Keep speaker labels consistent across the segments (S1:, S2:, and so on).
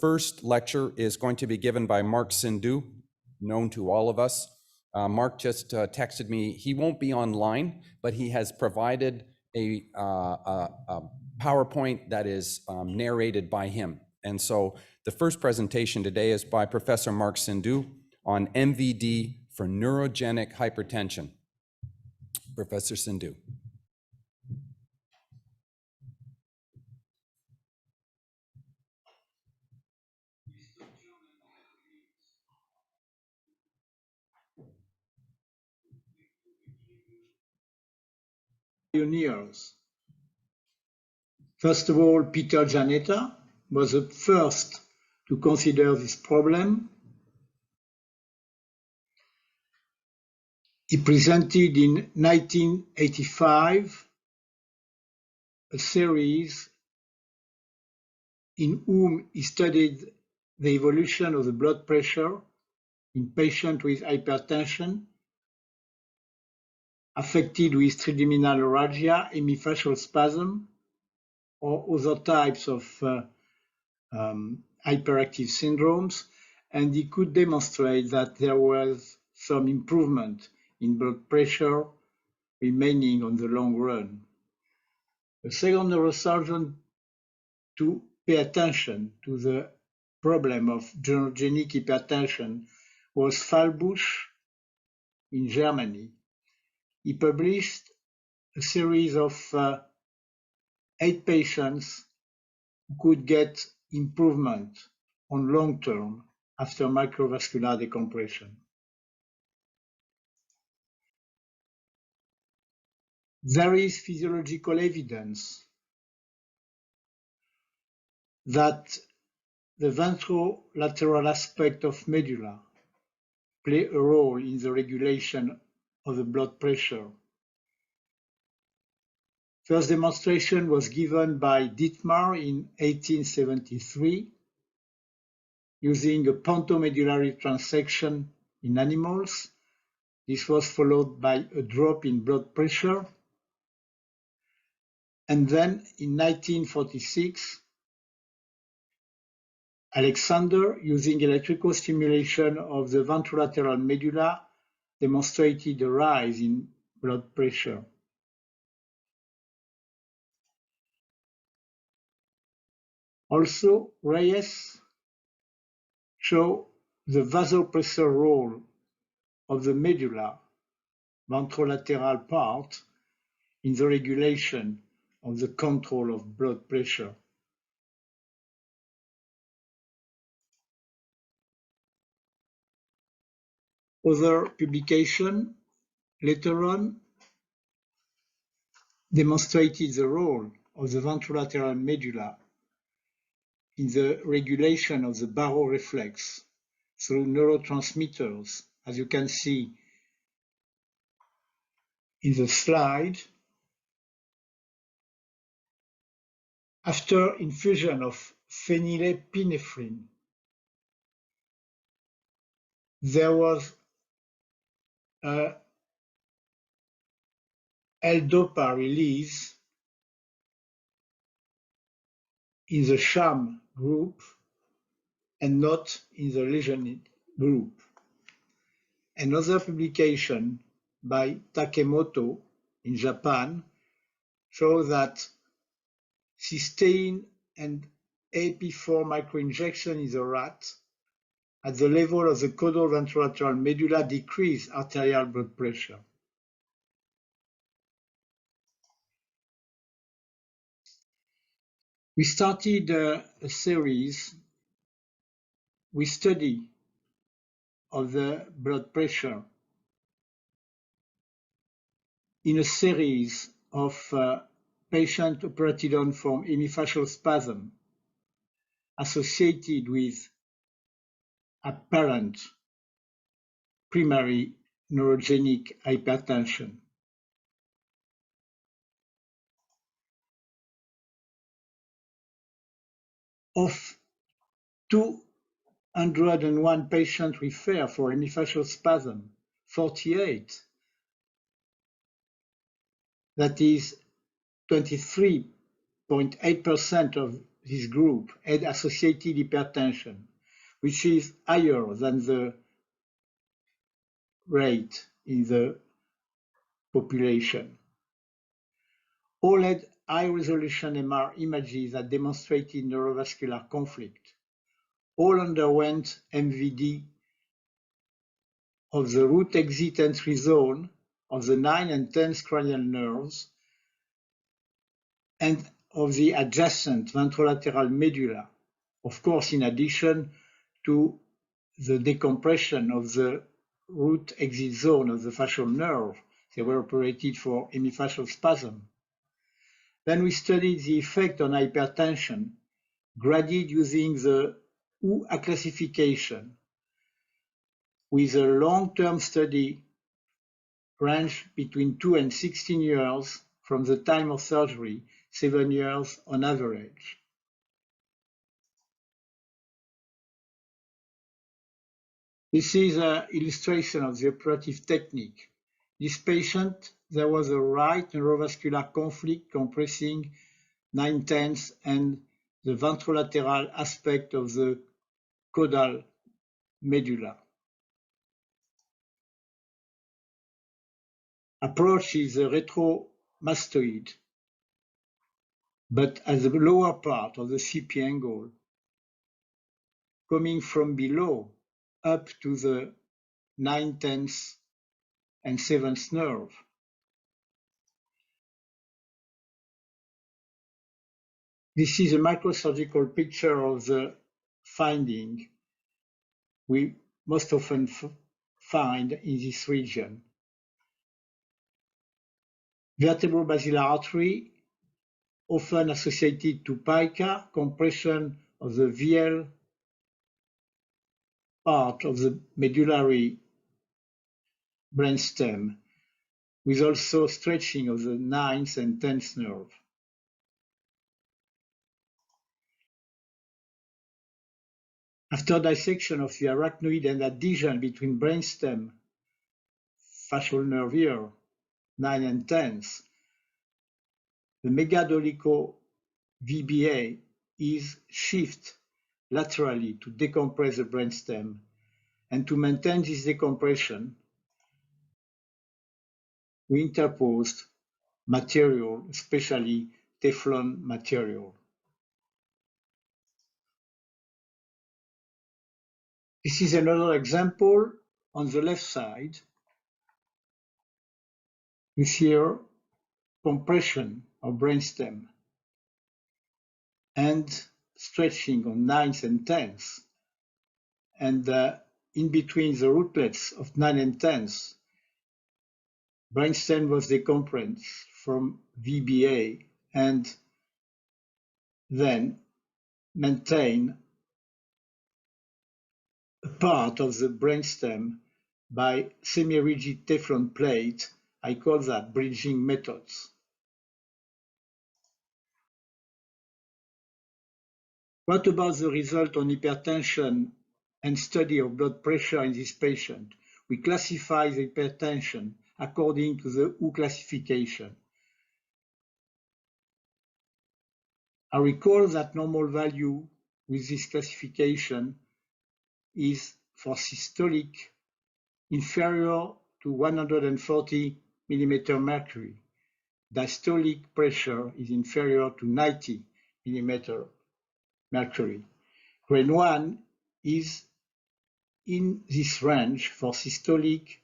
S1: first lecture is going to be given by Marc Sindou, known to all of us. Marc just texted me. He won't be online, but he has provided a PowerPoint that is narrated by him. And so the first presentation today is by Professor Marc Sindou on MVD for neurogenic hypertension. Professor Sindou.
S2: Pioneers. First of all, Peter Janetta was the first to consider this problem. He presented in 1985 a series in whom he studied the evolution of the blood pressure in patients with hypertension affected with trigeminal neuralgia, hemiphaseal spasm, or other types of hyperactive syndromes, and he could demonstrate that there was some improvement in blood pressure remaining on the long run. The second neurosurgeon to pay attention to the problem of neurogenic hypertension was Fallbusch in Germany. He published a series of 8 patients who could get improvement on long term after microvascular decompression. There is physiological evidence that the ventrolateral aspect of medulla play a role in the regulation of the blood pressure. First demonstration was given by Dietmar in 1873 using a pontomedullary transection in animals. This was followed by a drop in blood pressure. And then in 1946, Alexander, using electrical stimulation of the ventrolateral medulla, demonstrated a rise in blood pressure. Also, Reyes showed the vasopressor role of the medulla, ventrolateral part, in the regulation of the control of blood pressure. Other publication later on demonstrated the role of the ventrolateral medulla in the regulation of the baroreflex through neurotransmitters, as you can see in the slide. After infusion of phenylepinephrine, there was a L-DOPA release in the sham group and not in the lesioned group. Another publication by Takemoto in Japan shows that cysteine and AP4 microinjection in the rat at the level of the caudal ventrolateral medulla decrease arterial blood pressure. We started a series with study of the blood pressure in a series of patients operated on from hemiphaseal spasm associated with apparent primary neurogenic hypertension. Of 201 patients referred for hemiphaseal spasm, 48, that is 23.8% of this group had associated hypertension, which is higher than the rate in the population. All had high-resolution MR images that demonstrated neurovascular conflict. All underwent MVD of the root exit entry zone of the 9 and 10 cranial nerves and of the adjacent ventrolateral medulla, of course, in addition to the decompression of the root exit zone of the facial nerve. They were operated for hemifacial spasm. Then we studied the effect on hypertension, graded using the WHO classification, with a long-term study range between 2 and 16 years from the time of surgery, 7 years on average. This is an illustration of the operative technique. This patient, there was a right neurovascular conflict compressing 9/10 and the ventrolateral aspect of the caudal medulla. Approach is a retromastoid, but at the lower part of the CP angle, coming from below up to the 9/10 and 7th nerve. This is a microsurgical picture of the finding we most often find in this region. Vertebrobasilar artery, often associated to pica, compression of the VL part of the medullary brainstem, with also stretching of the 9th and 10th nerve. After dissection of the arachnoid and adhesion between brainstem, facial nerve here, 9 and 10th, the megadolico VBA is shifted laterally to decompress the brainstem, and to maintain this decompression, we interposed material, especially Teflon material. This is another example on the left side. You see here compression of brainstem and stretching on 9th and 10th. And in between the rootlets of 9 and 10th, brainstem was decompressed from VBA and then maintain a part of the brainstem by semi-rigid Teflon plate. I call that bridging methods. What about the result on hypertension and study of blood pressure in this patient? We classify the hypertension according to the WHO classification. I recall that normal value with this classification is for systolic inferior to 140 millimeter mercury. Diastolic pressure is inferior to 90 millimeter mercury. Grade 1 is in this range for systolic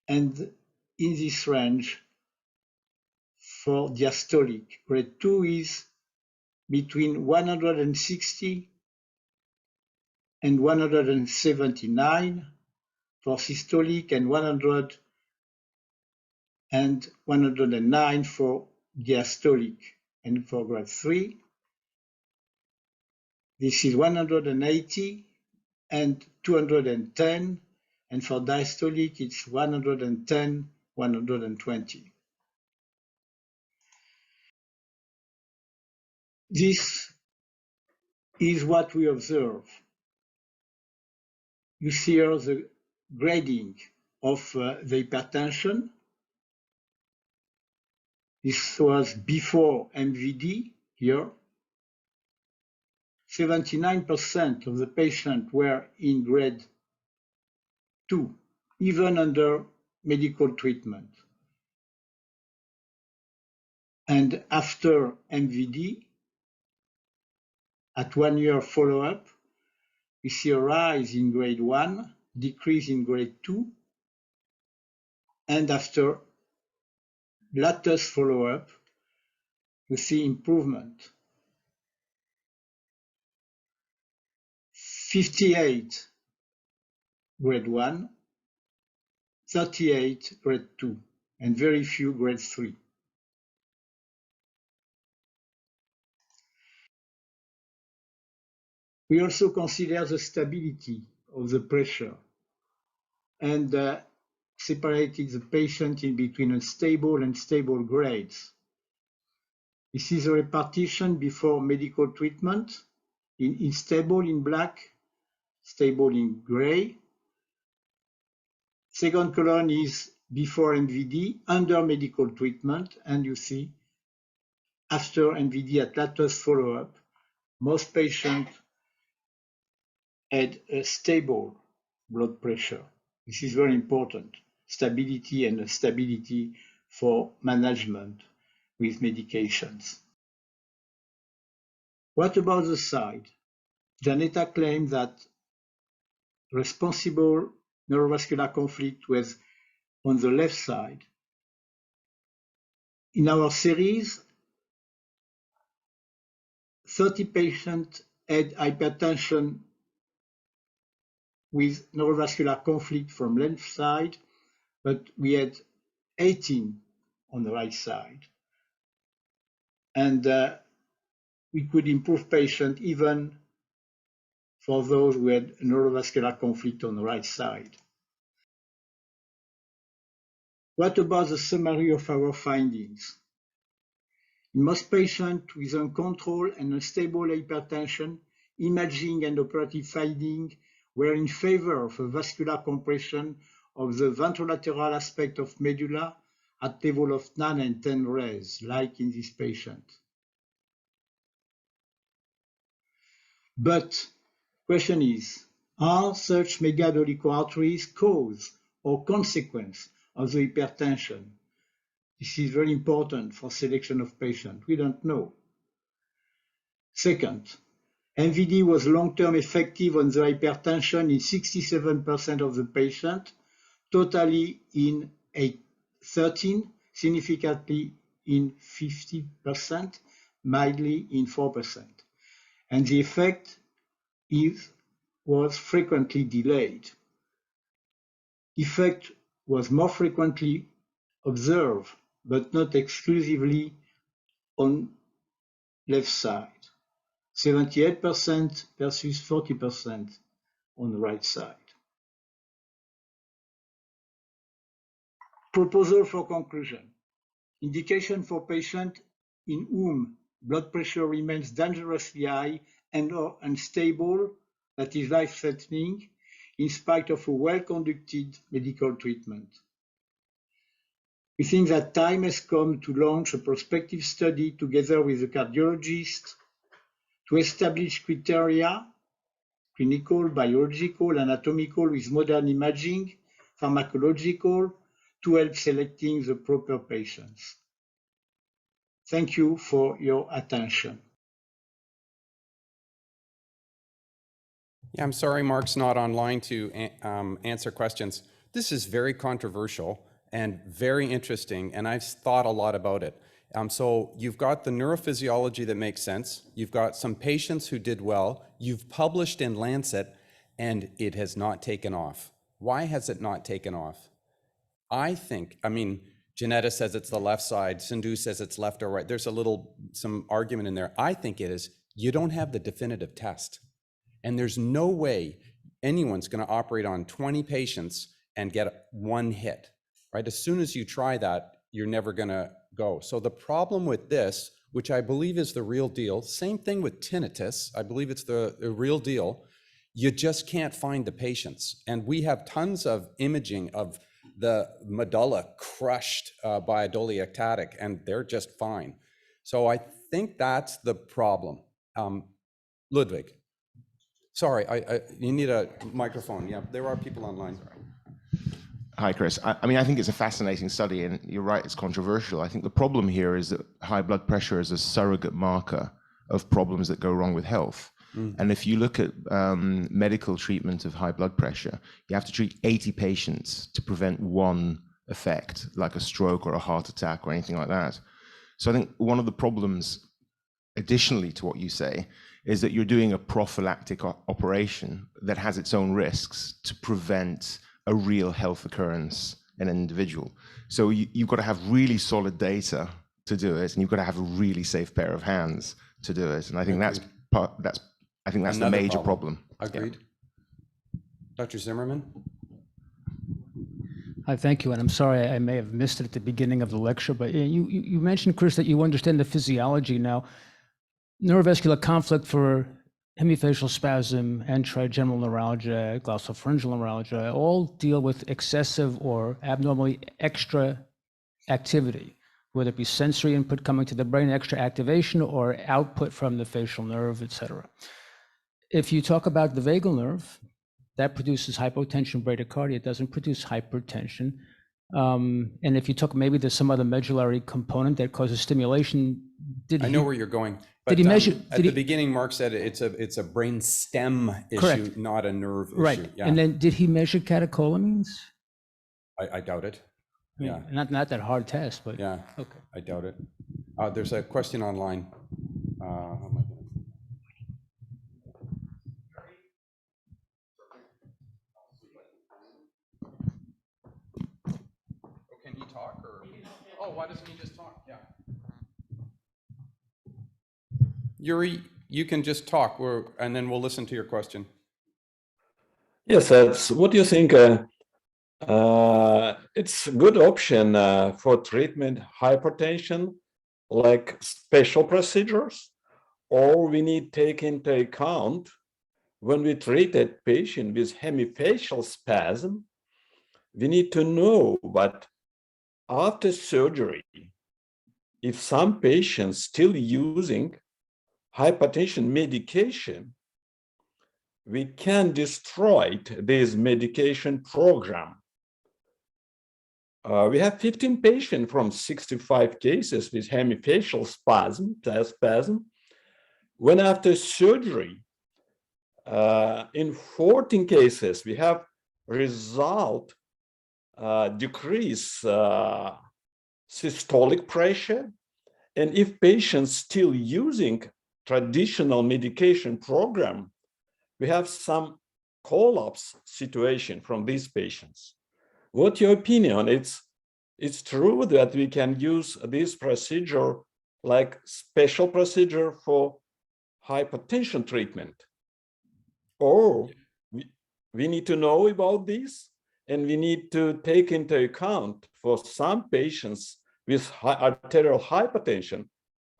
S2: and in this range for diastolic. Grade 2 is between 160 and 179 for systolic and 100 and 109 for diastolic. And for grade 3, this is 180 and 210, and for diastolic it's 110, 120. This is what we observe. You see here the grading of the hypertension. This was before MVD here. 79% of the patients were in grade 2, even under medical treatment. And after MVD, at 1 year follow-up, we see a rise in grade 1, decrease in grade 2, and after latest follow-up, you see improvement. 58 grade 1, 38 grade 2, and very few grade 3. We also consider the stability of the pressure and separated the patient in between unstable and stable grades. This is a repartition before medical treatment in stable in black, stable in gray. Second column is before MVD, under medical treatment, and you see after MVD at latest follow-up, most patients had a stable blood pressure. This is very important, stability and stability for management with medications. What about the side? Janetta claimed that responsible neurovascular conflict was on the left side. In our series, 30 patients had hypertension with neurovascular conflict from left side, but we had 18 on the right side. And we could improve patient even for those who had neurovascular conflict on the right side. What about the summary of our findings? In most patients with uncontrolled and unstable hypertension, imaging and operative findings were in favor of a vascular compression of the ventrolateral aspect of medulla at level of 9 and 10 Res, like in this patient. But question is, are such megadolical arteries cause or consequence of the hypertension? This is very important for selection of patients. We don't know. Second, MVD was long-term effective on the hypertension in 67% of the patients, totally in 13, significantly in 50%, mildly in 4%. And the effect was frequently delayed. Effect was more frequently observed, but not exclusively on left side. 78% versus 40% on the right side. Proposal for conclusion. Indication for patients in whom blood pressure remains dangerously high and or unstable, that is life-threatening, in spite of a well-conducted medical treatment. We think that time has come to launch a prospective study together with the cardiologist to establish criteria, clinical, biological, anatomical, with modern imaging, pharmacological, to help selecting the proper patients. Thank you for your attention.
S1: Yeah, I'm sorry Marc's not online to answer questions. This is very controversial and very interesting, and I've thought a lot about it. So you've got the neurophysiology that makes sense. You've got some patients who did well. You've published in Lancet, and it has not taken off. Why has it not taken off? I mean, Janetta says it's the left side. Sindou says it's left or right. There's some argument in there. I think it is, you don't have the definitive test. And there's no way anyone's going to operate on 20 patients and get one hit, right? As soon as you try that, you're never going to go. So the problem with this, which I believe is the real deal, same thing with tinnitus, I believe it's the real deal, you just can't find the patients. And we have tons of imaging of the medulla crushed by a doliactatic, and they're just fine. So I think that's the problem. Ludwig. Sorry, you need a microphone. Yeah, there are people online.
S3: Hi, Chris. I mean, I think it's a fascinating study, and you're right, it's controversial. I think the problem here is that high blood pressure is a surrogate marker of problems that go wrong with health. And if you look at medical treatment of high blood pressure, you have to treat 80 patients to prevent one effect, like a stroke or a heart attack or anything like that. So I think one of the problems, additionally to what you say, is that you're doing a prophylactic operation that has its own risks to prevent a real health occurrence in an individual. So you've got to have really solid data to do it, and you've got to have a really safe pair of hands to do it. And I think that's the major problem.
S1: Agreed. Yeah. Dr. Zimmerman?
S4: Hi, thank you. And I'm sorry, I may have missed it at the beginning of the lecture, but you mentioned, Chris, that you understand the physiology now. Neurovascular conflict for hemifacial spasm and trigeminal neuralgia, glossopharyngeal neuralgia, all deal with excessive or abnormally extra activity, whether it be sensory input coming to the brain, extra activation, or output from the facial nerve, et cetera. If you talk about the vagal nerve, that produces hypotension, bradycardia. It doesn't produce hypertension. And if you took, maybe there's some other medullary component that causes stimulation.
S1: I know where you're going. But
S4: did he measure?
S1: At the beginning, Mark said it's a brain stem issue,
S4: Correct.
S1: not a nerve
S4: Right.
S1: issue. Yeah.
S4: And then did he measure catecholamines?
S1: I doubt it.
S4: I mean,
S1: Yeah.
S4: Not that hard test, but
S1: Yeah.
S4: okay.
S1: I doubt it. There's a question online. Can he talk or? Oh, why doesn't he just talk? Yeah. Yuri, you can just talk, and then we'll listen to your question.
S5: Yes, what do you think? It's a good option for treatment hypertension, like special procedures, or we need to take into account when we treat a patient with hemifacial spasm, we need to know that after surgery, if some patients still using hypertension medication, we can destroy this medication program. We have 15 patients from 65 cases with hemifacial spasm. When after surgery, in 14 cases, we have result decrease systolic pressure. And if patients still using traditional medication program, we have some collapse situation from these patients. What's your opinion? It's true that we can use this procedure like special procedure for hypertension treatment, or we need to know about this, and we need to take into account for some patients with arterial hypertension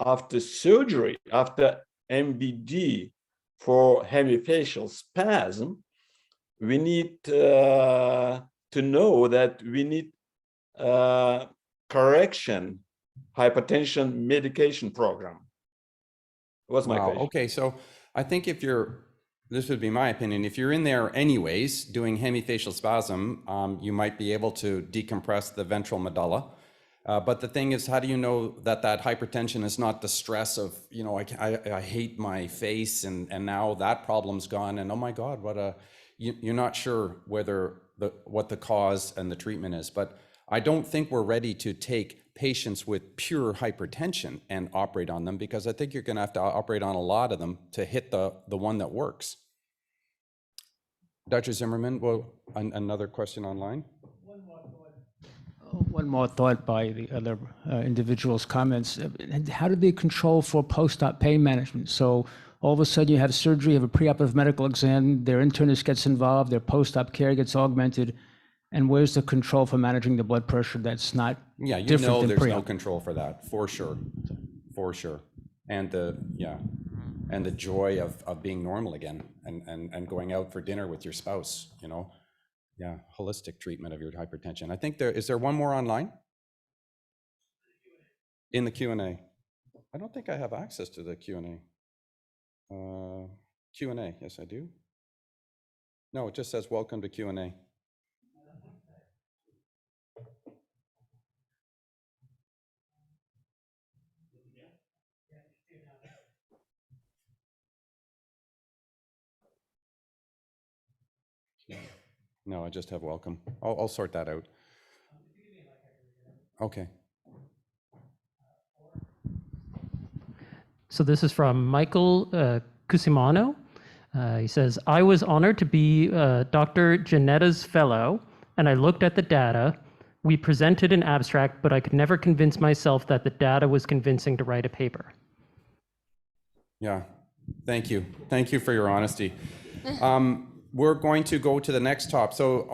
S5: after surgery, after MVD for hemifacial spasm, we need to know that we need correction hypertension medication program. Was my question.
S1: Okay, so I think this would be my opinion, if you're in there anyways doing hemifacial spasm, you might be able to decompress the ventral medulla. But the thing is, how do you know that hypertension is not the stress of, I hate my face and now that problem's gone and oh my God, you're not sure what the cause and the treatment is. But I don't think we're ready to take patients with pure hypertension and operate on them, because I think you're going to have to operate on a lot of them to hit the one that works. Dr. Zimmerman, another question online.
S4: One more thought by the other individuals' comments. How do they control for post-op pain management? So all of a sudden you have surgery, you have a preoperative medical exam, their internist gets involved, their post-op care gets augmented, and where's the control for managing the blood pressure that's not different than
S1: there's
S4: pre-op?
S1: no control for that, for sure, and the joy of being normal again and going out for dinner with your spouse, holistic treatment of your hypertension. I think is there one more online? In the Q&A. I don't think I have access to the Q&A. Q&A, yes, I do. No, it just says welcome to Q&A. No, I just have welcome. I'll sort that out. Okay.
S6: So this is from Michael Cusimano. He says, I was honored to be Dr. Janetta's fellow, and I looked at the data. We presented an abstract, but I could never convince myself that the data was convincing to write a paper.
S1: Yeah, thank you. Thank you for your honesty. We're going to go to the next top. So